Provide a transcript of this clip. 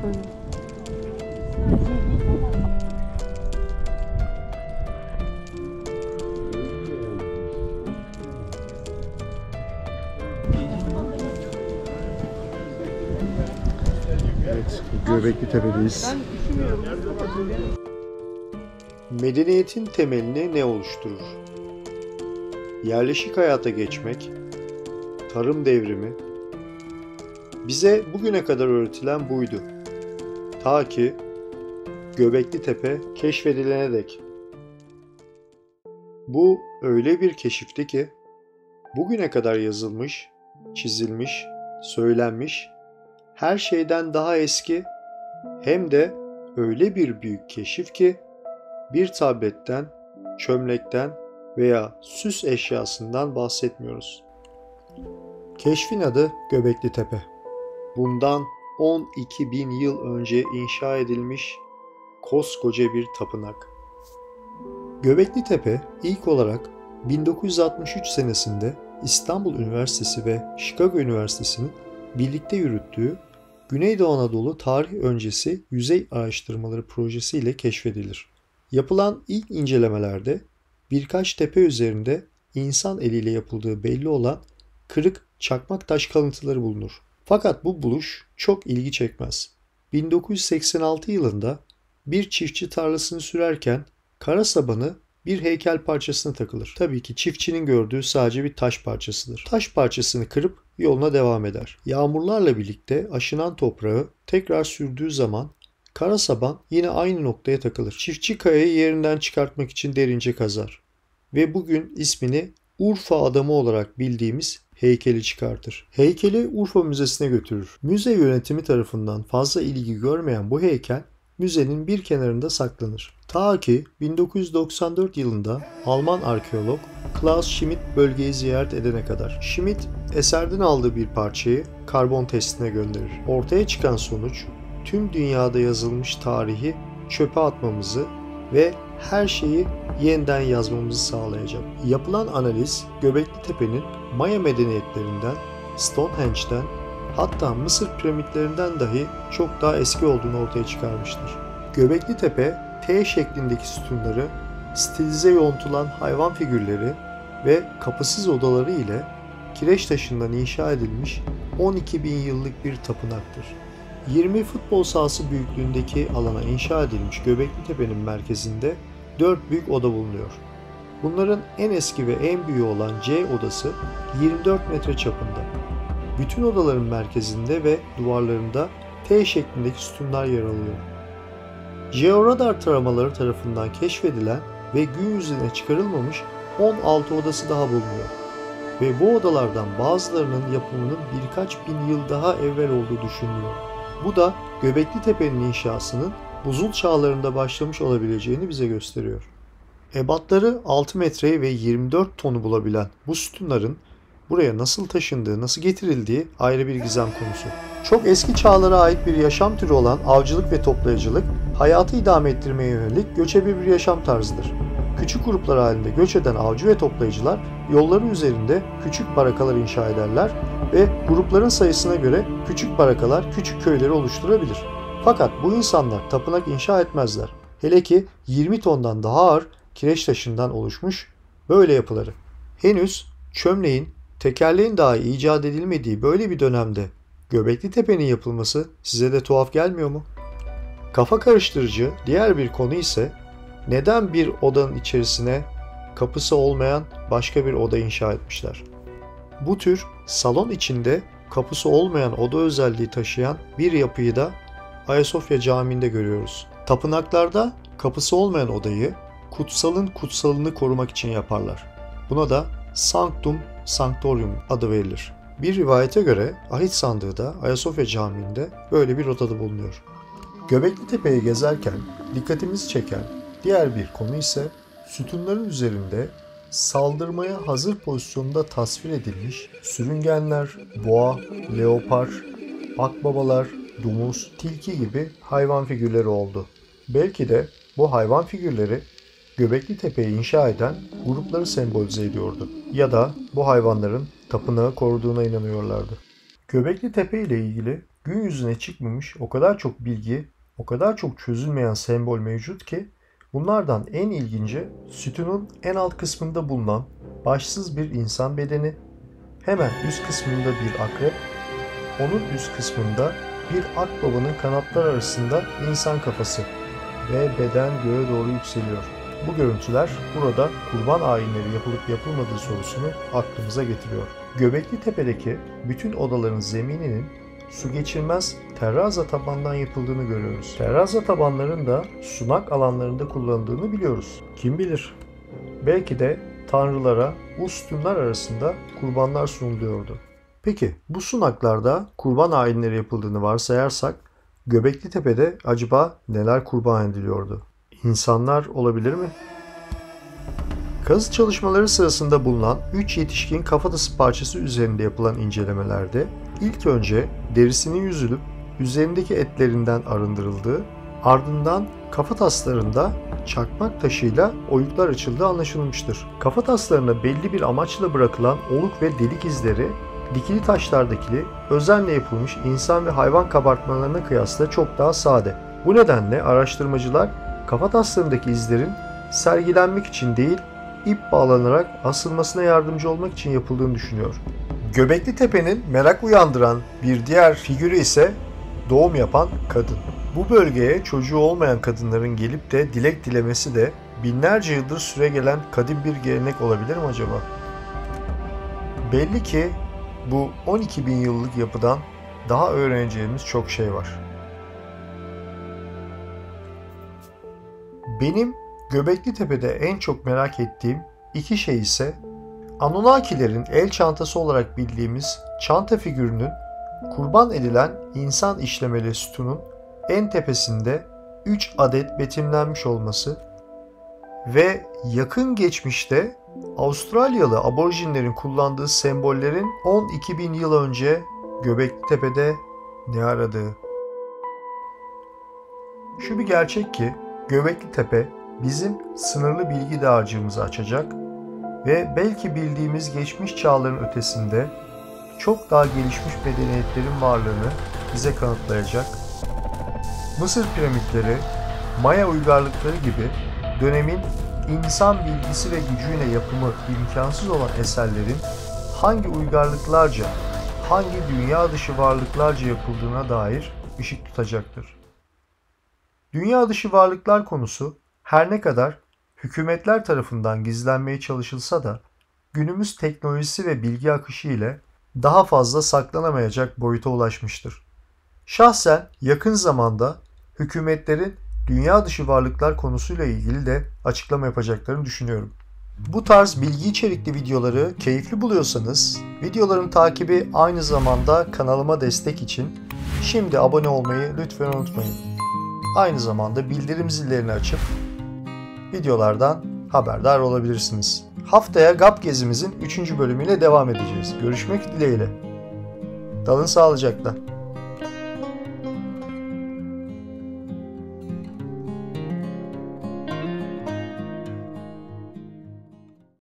Evet, Göbekli Tepe'deyiz. Medeniyetin temelini ne oluşturur? Yerleşik hayata geçmek, tarım devrimi. Bize bugüne kadar öğretilen buydu. Ta ki Göbekli Tepe keşfedilene dek. Bu öyle bir keşifti ki bugüne kadar yazılmış, çizilmiş, söylenmiş her şeyden daha eski, hem de öyle bir büyük keşif ki bir tabletten, çömlekten veya süs eşyasından bahsetmiyoruz. Keşfin adı Göbekli Tepe. Bundan 12 bin yıl önce inşa edilmiş koskoca bir tapınak. Göbekli Tepe ilk olarak 1963 senesinde İstanbul Üniversitesi ve Chicago Üniversitesi'nin birlikte yürüttüğü Güneydoğu Anadolu Tarih Öncesi Yüzey Araştırmaları Projesi ile keşfedilir. Yapılan ilk incelemelerde birkaç tepe üzerinde insan eliyle yapıldığı belli olan kırık çakmak taş kalıntıları bulunur. Fakat bu buluş çok ilgi çekmez. 1986 yılında bir çiftçi tarlasını sürerken kara sabanı bir heykel parçasına takılır. Tabii ki çiftçinin gördüğü sadece bir taş parçasıdır. Taş parçasını kırıp yoluna devam eder. Yağmurlarla birlikte aşınan toprağı tekrar sürdüğü zaman kara saban yine aynı noktaya takılır. Çiftçi kayayı yerinden çıkartmak için derince kazar. Ve bugün ismini Urfa Adamı olarak bildiğimiz heykeli çıkartır. Heykeli Urfa Müzesi'ne götürür. Müze yönetimi tarafından fazla ilgi görmeyen bu heykel müzenin bir kenarında saklanır. Ta ki 1994 yılında Alman arkeolog Klaus Schmidt bölgeyi ziyaret edene kadar. Schmidt eserden aldığı bir parçayı karbon testine gönderir. Ortaya çıkan sonuç tüm dünyada yazılmış tarihi çöpe atmamızı ve her şeyi yeniden yazmamızı sağlayacak. Yapılan analiz Göbekli Tepe'nin Maya medeniyetlerinden, Stonehenge'den, hatta Mısır piramitlerinden dahi çok daha eski olduğunu ortaya çıkarmıştır. Göbekli Tepe, T şeklindeki sütunları, stilize yontulan hayvan figürleri ve kapısız odaları ile kireç taşından inşa edilmiş 12 bin yıllık bir tapınaktır. 20 futbol sahası büyüklüğündeki alana inşa edilmiş Göbekli Tepe'nin merkezinde 4 büyük oda bulunuyor. Bunların en eski ve en büyüğü olan C odası 24 metre çapında. Bütün odaların merkezinde ve duvarlarında T şeklindeki sütunlar yer alıyor. Jeoradar taramaları tarafından keşfedilen ve gün yüzüne çıkarılmamış 16 odası daha bulunuyor. Ve bu odalardan bazılarının yapımının birkaç bin yıl daha evvel olduğu düşünülüyor. Bu da Göbekli Tepe'nin inşasının buzul çağlarında başlamış olabileceğini bize gösteriyor. Ebatları 6 metre ve 24 tonu bulabilen bu sütunların buraya nasıl taşındığı, nasıl getirildiği ayrı bir gizem konusu. Çok eski çağlara ait bir yaşam türü olan avcılık ve toplayıcılık, hayatı idame ettirmeye yönelik göçebe bir yaşam tarzıdır. Küçük gruplar halinde göç eden avcı ve toplayıcılar yolların üzerinde küçük barakalar inşa ederler ve grupların sayısına göre küçük barakalar küçük köyleri oluşturabilir. Fakat bu insanlar tapınak inşa etmezler. Hele ki 20 tondan daha ağır kireç taşından oluşmuş böyle yapıları. Henüz çömleğin, tekerleğin dahi icat edilmediği böyle bir dönemde Göbekli Tepe'nin yapılması size de tuhaf gelmiyor mu? Kafa karıştırıcı diğer bir konu ise neden bir odanın içerisine kapısı olmayan başka bir oda inşa etmişler? Bu tür salon içinde kapısı olmayan oda özelliği taşıyan bir yapıyı da Ayasofya Camii'nde görüyoruz. Tapınaklarda kapısı olmayan odayı kutsalın kutsalını korumak için yaparlar. Buna da Sanctum Sanctorum adı verilir. Bir rivayete göre ahit sandığı da Ayasofya Camii'nde böyle bir odada bulunuyor. Göbekli Tepe'yi gezerken dikkatimizi çeken diğer bir konu ise sütunların üzerinde saldırmaya hazır pozisyonda tasvir edilmiş sürüngenler, boğa, leopar, akbabalar, domuz, tilki gibi hayvan figürleri oldu. Belki de bu hayvan figürleri Göbekli Tepe'yi inşa eden grupları sembolize ediyordu. Ya da bu hayvanların tapınağı koruduğuna inanıyorlardı. Göbekli Tepe ile ilgili gün yüzüne çıkmamış o kadar çok bilgi, o kadar çok çözülmeyen sembol mevcut ki bunlardan en ilginci sütunun en alt kısmında bulunan başsız bir insan bedeni, hemen üst kısmında bir akrep, onun üst kısmında bir akbabanın kanatlar arasında insan kafası ve beden göğe doğru yükseliyor. Bu görüntüler burada kurban ayinleri yapılıp yapılmadığı sorusunu aklımıza getiriyor. Göbekli Tepe'deki bütün odaların zemininin su geçirmez terraza tabandan yapıldığını görüyoruz. Terraza tabanların da sunak alanlarında kullanıldığını biliyoruz. Kim bilir? Belki de tanrılara bu sütunlar arasında kurbanlar sunuluyordu. Peki bu sunaklarda kurban ayinleri yapıldığını varsayarsak Göbekli Tepe'de acaba neler kurban ediliyordu? İnsanlar olabilir mi? Kazı çalışmaları sırasında bulunan 3 yetişkin kafatası parçası üzerinde yapılan incelemelerde ilk önce derisinin yüzülüp üzerindeki etlerinden arındırıldığı, ardından kafataslarında çakmak taşıyla oyuklar açıldığı anlaşılmıştır. Kafataslarına belli bir amaçla bırakılan oluk ve delik izleri dikili taşlardaki özenle yapılmış insan ve hayvan kabartmalarına kıyasla çok daha sade. Bu nedenle araştırmacılar kafataslarındaki izlerin sergilenmek için değil, ip bağlanarak asılmasına yardımcı olmak için yapıldığını düşünüyor. Göbekli Tepe'nin merak uyandıran bir diğer figürü ise doğum yapan kadın. Bu bölgeye çocuğu olmayan kadınların gelip de dilek dilemesi de binlerce yıldır süregelen kadim bir gelenek olabilir mi acaba? Belli ki bu 12.000 yıllık yapıdan daha öğreneceğimiz çok şey var. Benim Göbekli Tepe'de en çok merak ettiğim iki şey ise Anunnakilerin el çantası olarak bildiğimiz çanta figürünün kurban edilen insan işlemeli sütunun en tepesinde 3 adet betimlenmiş olması ve yakın geçmişte Avustralyalı aborjinlerin kullandığı sembollerin 12.000 yıl önce Göbekli Tepe'de ne aradığı. Şu bir gerçek ki Göbekli Tepe bizim sınırlı bilgi dağarcığımızı açacak ve belki bildiğimiz geçmiş çağların ötesinde çok daha gelişmiş medeniyetlerin varlığını bize kanıtlayacak. Mısır piramitleri, Maya uygarlıkları gibi dönemin insan bilgisi ve gücüyle yapımı imkansız olan eserlerin hangi uygarlıklarca, hangi dünya dışı varlıklarca yapıldığına dair ışık tutacaktır. Dünya dışı varlıklar konusu her ne kadar hükümetler tarafından gizlenmeye çalışılsa da günümüz teknolojisi ve bilgi akışı ile daha fazla saklanamayacak boyuta ulaşmıştır. Şahsen yakın zamanda hükümetlerin dünya dışı varlıklar konusuyla ilgili de açıklama yapacaklarını düşünüyorum. Bu tarz bilgi içerikli videoları keyifli buluyorsanız videoların takibi aynı zamanda kanalıma destek için şimdi abone olmayı lütfen unutmayın. Aynı zamanda bildirim zillerini açıp videolardan haberdar olabilirsiniz. Haftaya GAP gezimizin 3. bölümüyle devam edeceğiz. Görüşmek dileğiyle. Kalın sağlıcakla.